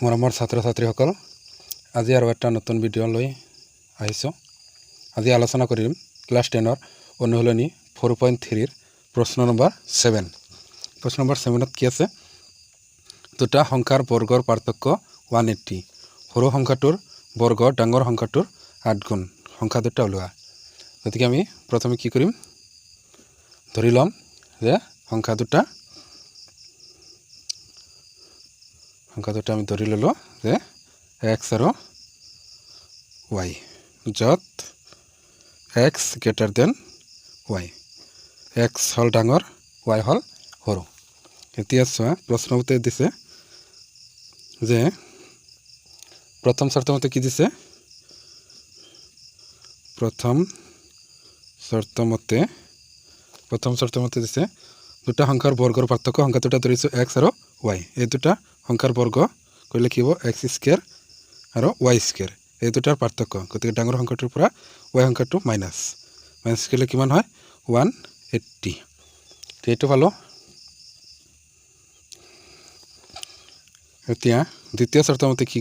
মৰমৰ ছাত্ৰ-ছাত্ৰীসকল আজি আৰু এটা নতুন ভিডিঅ' লৈ আহিছোঁ। আজি আলোচনা কৰিম ক্লাছ 10ৰ অনুশীলনী 4.3ৰ প্ৰশ্ন নম্বৰ 7। প্ৰশ্ন নম্বৰ 7ত কি আছে? দুটা সংখ্যাৰ বৰ্গৰ পাৰ্থক্য 180। সৰু সংখ্যাটোৰ বৰ্গ ডাঙৰ সংখ্যাটোৰ 8 গুণ। সংখ্যা দুটা ওলোৱা। গতিকে আমি প্ৰথমে কি কৰিম? ধৰি ল'ম যে সংখ্যা দুটা আমি ধৰি ল'লো যে x আৰু y, য'ত x greater than y, x হ'ল ডাঙৰ, y হ'ল সৰু। এতিয়া চোৱা প্ৰশ্নমতে দিছে যে প্ৰথম শৰ্তমতে কি দিছে? প্ৰথম শৰ্তমতে দিছে দুটা সংখ্যাৰ বৰ্গৰ পাৰ্থক্য, সংখ্যা দুটা ধৰিছোঁ x আৰু y। এই দুটা সংখ্যাৰ বৰ্গ কৰিলে কি হ'ব? x স্কোয়াৰ আৰু y স্কোয়াৰ, এই দুটাৰ পাৰ্থক্য। গতিকে ডাঙৰ সংখ্যাটোৰ পৰা y সংখ্যাটো মাইনাছ কৰিলে কিমান হয়? 180। এইটো পালোঁ। এতিয়া দ্বিতীয় শৰ্তমতে কি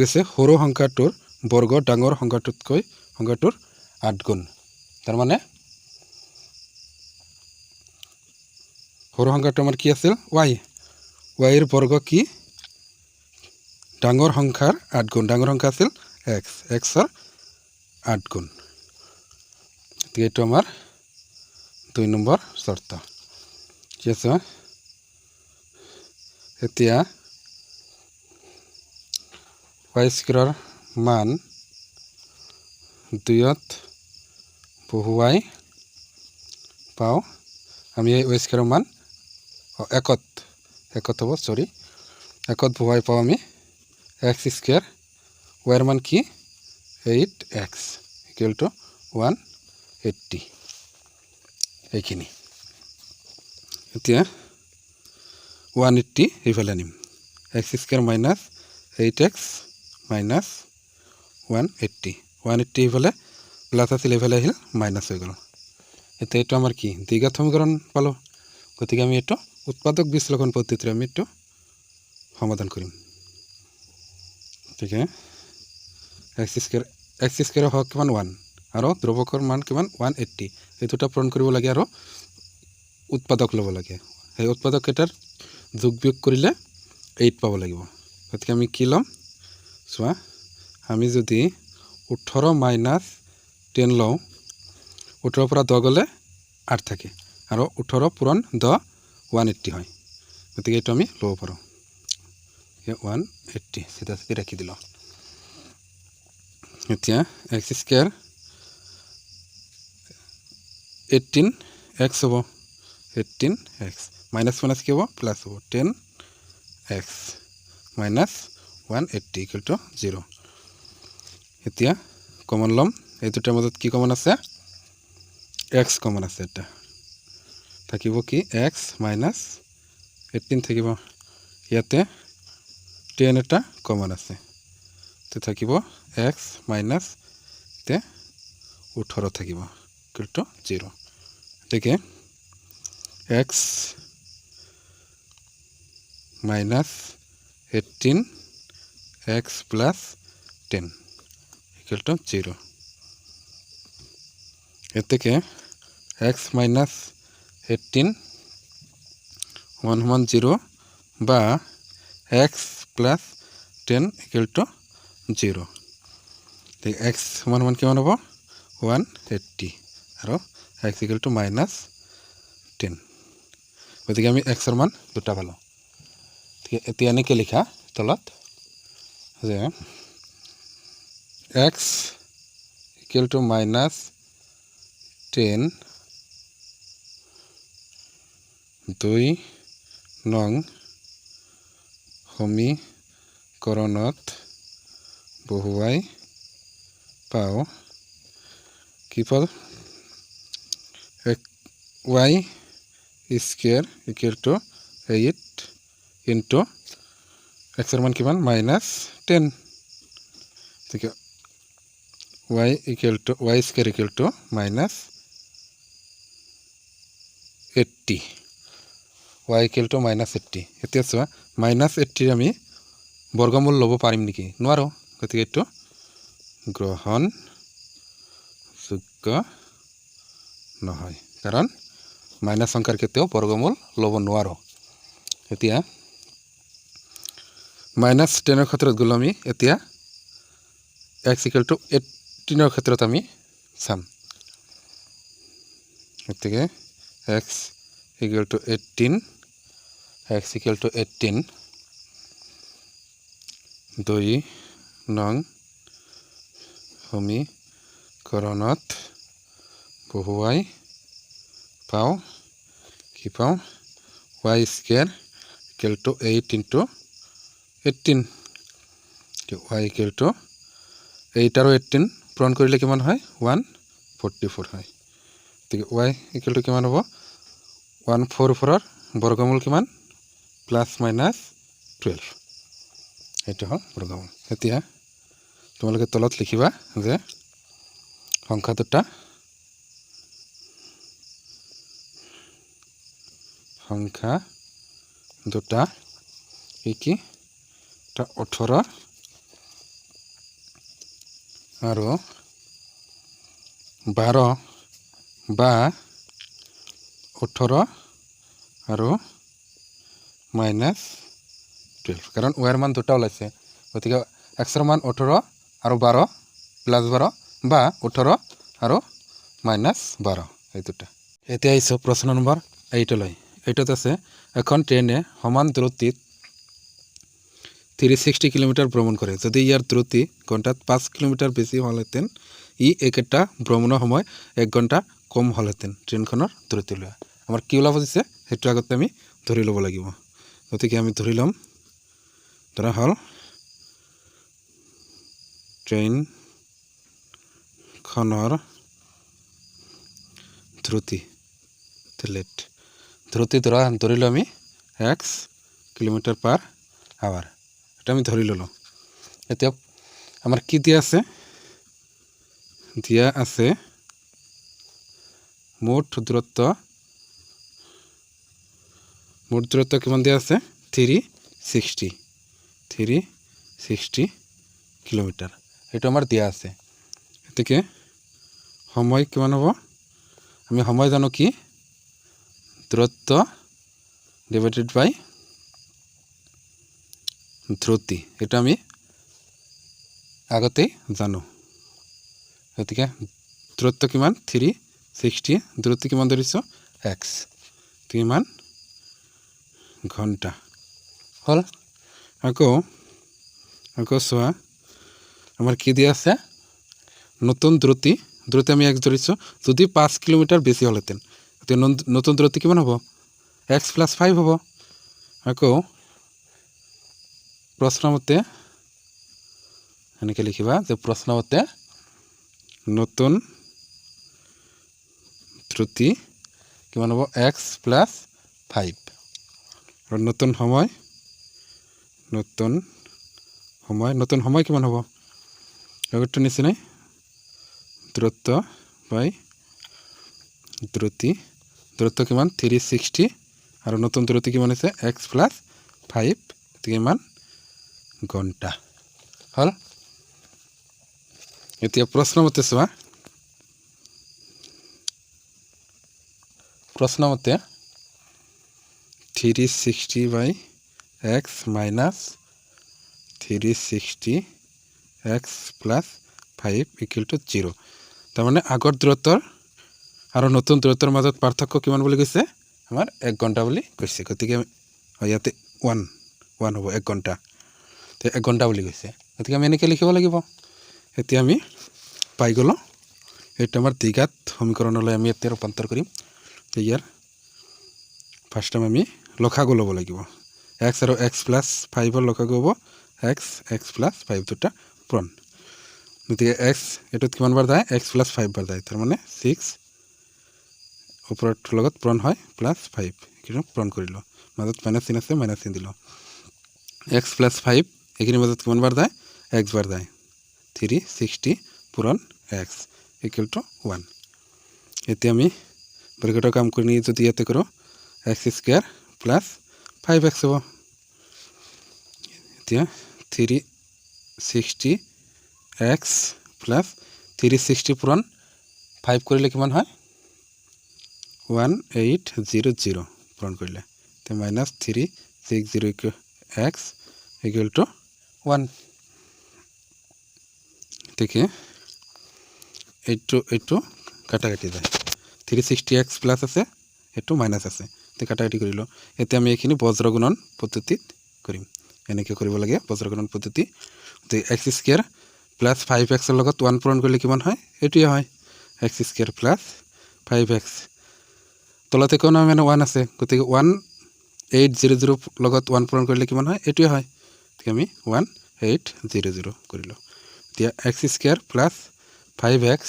কৈছে? সৰু সংখ্যাটোৰ বৰ্গ ডাঙৰ সংখ্যাটোৰ 8 গুণ। তাৰমানে সৰু সংখ্যাটো আমাৰ কি আছিল? y ৰ বৰ্গ কি? ডাঙৰ সংখ্যাৰ 8 গুণ। ডাঙৰ সংখ্যা আছিল x ৰ 8 গুণ। গতিকে এইটো আমাৰ 2 নম্বৰ শৰ্ত। ঠিক আছে। এতিয়া y স্কোয়াৰৰ মান 2ত বহুৱাই পাওঁ আমি। এই y স্কোয়াৰৰ মান একত হ'ব, একত বহুৱাই পাওঁ আমি x স্কোয়াৰ। y ৰ মান কি? 8x = 180। এইখিনি। এতিয়া 180 এইফালে আনিম। x square minus 8x minus 180 এইফালে প্লাছ আছিল, এইফালে আহিল মাইনাছ হৈ গ'ল। এতিয়া এইটো আমাৰ কি? দ্বিঘাত সমীকৰণ পালোঁ। গতিকে আমি এইটো উৎপাদক বিশ্লেষণ পদ্ধতিৰে আমি এইটো সমাধান কৰিম। গতিকে x স্কোয়াৰ হওক কিমান 1 আৰু ধ্ৰুৱকৰ মান কিমান 180। এই দুটা পূৰণ কৰিব লাগে আৰু উৎপাদক ল'ব লাগে। সেই উৎপাদক কেইটাৰ যোগ বিয়োগ কৰিলে 8 পাব লাগিব। গতিকে আমি কি ল'ম? চোৱা, আমি যদি 18 মাইনাছ 10 লওঁ, 18 পৰা 10 গ'লে 8 থাকে আৰু 18 পূৰণ 10 180 হয়। গতিকে এইটো আমি ল'ব পাৰোঁ। 180 চিধা ৰাখি দিলোঁ। এতিয়া x স্কোয়াৰ 18x হ'ব। 18x মাইনাছ কি হ'ব? প্লাছ হ'ব। 10x minus 180 = 0। এতিয়া কমন ল'ম। এই দুটাৰ মাজত কি কমন আছে? x কমন আছে। এটা থাকিব কি? x মাইনাছ 18 থাকিব। ইয়াতে 10 এটা কমন আছে, তো থাকিব x মাইনাছ 18 থাকিব = 0। গতিকে x মাইনাছ 18 x প্লাছ 10 = 0। এতেকে x মাইনাছ 18 সমান 0 বা x প্লাছ 10 = 0। x সমান কিমান হ'ব? 180 আৰু x = মাইনাছ 10। গতিকে আমি x ৰ মান দুটা পালোঁ। এতিয়া এনেকৈ লিখা তলত যে x = মাইনাছ 10 2 নং সমীকৰণত বহুৱাই পাওঁ কি পাল? y স্কোয়াৰ = 8 ইনটু x ৰ মান কিমান? মাইনাছ 10। গতিকে y square = minus 80। y equal to -80 এতিয়া চোৱা -80 আমি বৰ্গমূল ল'ব পাৰিম নেকি নোৱাৰো গতিকে এইটো গ্ৰহণযোগ্য নহয় কাৰণ মাইনাছ সংখ্যাৰ কেতিয়াও বৰ্গমূল ল'ব নোৱাৰো এতিয়া -10 ৰ ক্ষেত্ৰত গ'লে আমি এতিয়া x equal to 18 ৰ ক্ষেত্ৰত আমি চাম গতিকে x equal to 18 x equal to 18 2 নং সমীকৰণত বহুৱাই পাওঁ কি পাওঁ y square equal to 8 into 18 y equal to 8 আৰু 18 পূৰণ কৰিলে কিমান হয় 144 হয় গতিকে y equal to কিমান হ'ব 144 ৰ বৰ্গমূল কিমান +-12 এইটো হ'ল বৰ্গমূল এতিয়া তোমালোকে তলত লিখিবা যে সংখ্যা দুটা কি এটা 18 আৰু 12 বা 18 আৰু -12 কাৰণ y ৰ মান দুটা ওলাইছে গতিকে x ৰ মান 18 আৰু 12 +12 বা 18 আৰু -12 এই দুটা এতিয়া আহিছো প্ৰশ্ন নম্বৰ 8 লৈ এইটোত আছে এখন ট্ৰেইনে সমান দ্ৰুতিত 360 কিলোমিটাৰ ভ্ৰমণ কৰে যদি ইয়াৰ দ্ৰুতি ঘণ্টাত 5 কিলোমিটাৰ বেছি হ'লহেঁতেন ই একেটা ভ্ৰমণৰ সময় 1 ঘণ্টা কম হ'লহেঁতেন ট্ৰেইনখনৰ দ্ৰুতি লোৱা আমাৰ কি ওলাব দিছে সেইটো আগতে আমি ধৰি ল'ব লাগিব গতিকে আমি ধৰি ল'ম ধৰা হ'ল ট্ৰেইনখনৰ দ্ৰুতি ধৰিলো আমি x km/h এটা আমি ধৰি ল'লো এতিয়া আমাৰ কি দিয়া আছে মোট দূৰত্ব কিমান দিয়া আছে 360 কিলোমিটাৰ এইটো আমাৰ দিয়া আছে গতিকে সময় কিমান হ'ব আমি সময় জানো কি দূৰত্ব ডিভাইডেড বাই দ্ৰুতি এটা আমি আগতে জানো গতিকে দূৰত্ব কিমান 360 দূৰত্ব কিমান ধৰিছো x কিমান ঘণ্টা হল আকৌ চোৱা আমাৰ কি দিয়া আছে নতুন দ্ৰুতি আমি x ধৰিছো যদি 5 কিলোমিটাৰ বেছি হ'লহেঁতেন তেতিয়া নতুন দ্ৰুতি কিমান হ'ব x + 5 হ'ব আকৌ প্ৰশ্নমতে এনেকৈ লিখিবা যে প্ৰশ্নমতে নতুন দ্ৰুতি কিমান হ'ব x + 5 আৰু নতুন সময় কিমান হ'ব আগৰটো নিচিনাই দূৰত্ব বাই দূৰত্ব কিমান 360 আৰু নতুন দূৰত্ব কিমান আছে x + 5 কিমান ঘণ্টা হল এতিয়া প্ৰশ্নমতে চোৱা প্ৰশ্নমতে 360/x - 360x + 5 = 0 তাৰমানে আগৰ দূৰত্বৰ আৰু নতুন দূৰত্বৰ মাজত পাৰ্থক্য কিমান বুলি কৈছে আমাৰ 1 ঘণ্টা বুলি কৈছে গতিকে ইয়াতে 1 হ'ব 1 ঘণ্টা তে 1 ঘণ্টা বুলি কৈছে গতিকে আমি এনেকৈ লিখিব লাগিব এতিয়া আমি পাই গ'লো এইটো আমাৰ দ্বিঘাত সমীকৰণলৈ আমি এতিয়া ৰূপান্তৰ কৰিম ইয়াৰ ফাৰ্ষ্ট টাইম আমি লসাগু ল'ব লাগিব x আৰু x + 5 লসাগু হ'ব x + 5 দুটা পূৰণ গতিকে x এটোত কিমান বাৰ যায় x + 5 বাৰ যায় তাৰমানে 6 ওপৰত লগত পূৰণ হয় +5 কিন্তু পূৰণ কৰিলো মাজত মাইনাছ চিন আছে মাইনাছ চিন দিলো x + 5 এইখিনিৰ মাজত কিমান বাৰ যায় x বাৰ যায় 360 পূৰণ x = 1 এতিয়া আমি ব্ৰেকেটৰ কাম কৰি যদি ইয়াতে কৰোঁ x² প্লাছ 5x হ'ব এতিয়া 360x প্লাছ 360 পূৰণ 5 কৰিলে কিমান হয় 1800 পূৰণ কৰিলে তে মাইনাছ 360x ইকুৱেল টু 1 দেখে এইটো কাটাকাটি যায় 360x প্লাছ আছে এইটো মাইনাছ আছে তে কাটাকাটি কৰিলো এতিয়া আমি এইখিনি বজ্ৰগুণন পদ্ধতিত কৰিম এনেকৈ কৰিব লাগে বজ্ৰগুণন পদ্ধতি তে x স্কয়াৰ প্লাছ 5x ৰ লগত 1 পূৰণ কৰিলে কিমান হয় এইটোৱে হয় x স্কয়াৰ প্লাছ 5x তলতে কোনো মানে 1 আছে গতিকে 1800 লগত 1 পূৰণ কৰিলে কিমান হয় এইটোৱে হয় ঠিক আমি 1800 কৰিলো এতিয়া x স্কয়াৰ প্লাছ 5x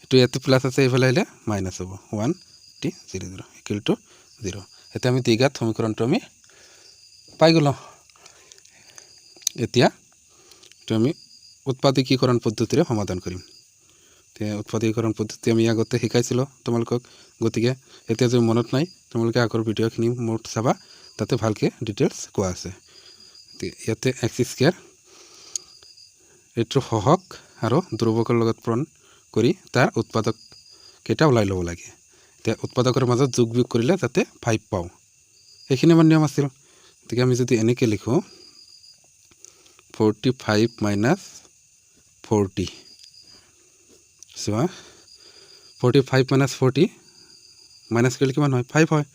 এটো ইয়াতে প্লাছ আছে এইফালে আহিলে মাইনাছ হ'ব 100 ইকুৱেল টু 0 এতিয়া আমি দ্বিঘাত সমীকৰণটো আমি পাই গলো এতিয়া তো আমি উৎপাদকীকৰণ পদ্ধতিৰে সমাধান কৰিম তে উৎপাদকীকৰণ পদ্ধতি আমি আগতে শিকাইছিলো তোমালোকক গতিকে এতিয়া যদি মনত নাই তোমালোকে আগৰ ভিডিঅ'খিনি মোৰ চাবা তাতে ভালকে ডিটেইলছ কোৱা আছে ইয়াতে x স্কয়াৰ এইটো সহক আৰু ধ্ৰুৱকৰ লগত পূৰণ কৰি তাৰ উৎপাদক কেইটা ওলাই ল'ব লাগে তে উৎপাদকৰ মাজত যোগ বিয়োগ কৰিলে যাতে 5 পাও এইখিনি আমাৰ নিয়ম আছিল গতিকে আমি যদি এনেকৈ লিখো 45 minus 40 so 45 minus 40 minus কৰিলে কিমান হয় 5 হয়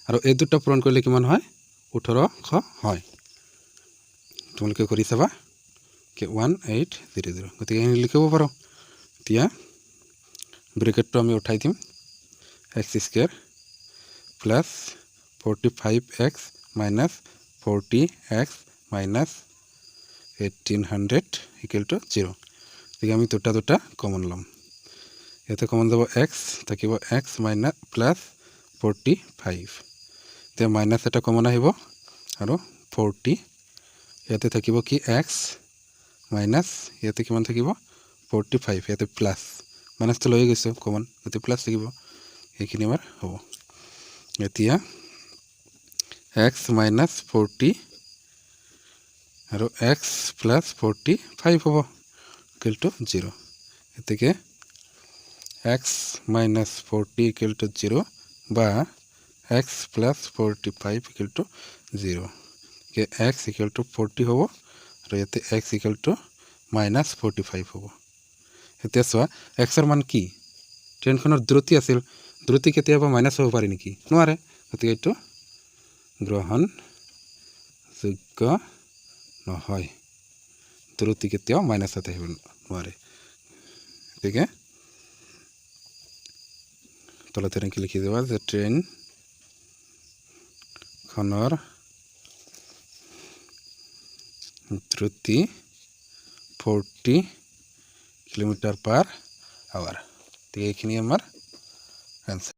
আৰু এই দুটা পূৰণ কৰিলে কিমান হয় 1800 হয় তোমালোকে কৰি চাবা কি 1800 গতিকে আমি লিখিব পাৰো এতিয়া ব্ৰেকেটটো আমি উঠাই দিম x square plus 45x minus 40x minus 1800 equal to 0 গতিকে আমি দুটা কমন লম ইয়াতে কমন যাব x থাকিব x minus plus 45 তে মাইনাস এটা কমন আহিব আৰু 40 ইয়াতে থাকিব কি x minus ইয়াতে কিমান থাকিব 45 ইয়াতে প্লাস মাইনাস তো লৈ গৈছে কমন ইয়াতে প্লাস থাকিব এইখিনি আমাৰ হ'ব এতিয়া x minus 40 আৰু x plus 45 হ'ব equal to 0 এতেকে x minus 40 equal to 0 বা x plus 45 equal to 0 K x equal to 40 হ'ব আৰু ইয়াতে x equal to minus 45 হ'ব এতিয়া চোৱা x ৰ মান কি ট্ৰেইনখনৰ দ্ৰুতি আছিল দ্ৰুতি কেতিয়াবা মাইনাস হ'ব পাৰে নেকি নোৱাৰে গতিকে এইটো গ্ৰহণযোগ্য নহয় দ্ৰুতি কেতিয়াও মাইনাসত আহিব নোৱাৰে গতিকে তলতে এনেকৈ লিখি দেবা যে ট্ৰেইন খনৰ দ্ৰুতি 40 কিলোমিটাৰ পাৰ আৱাৰ এইখিনি আমাৰ আনসাৰ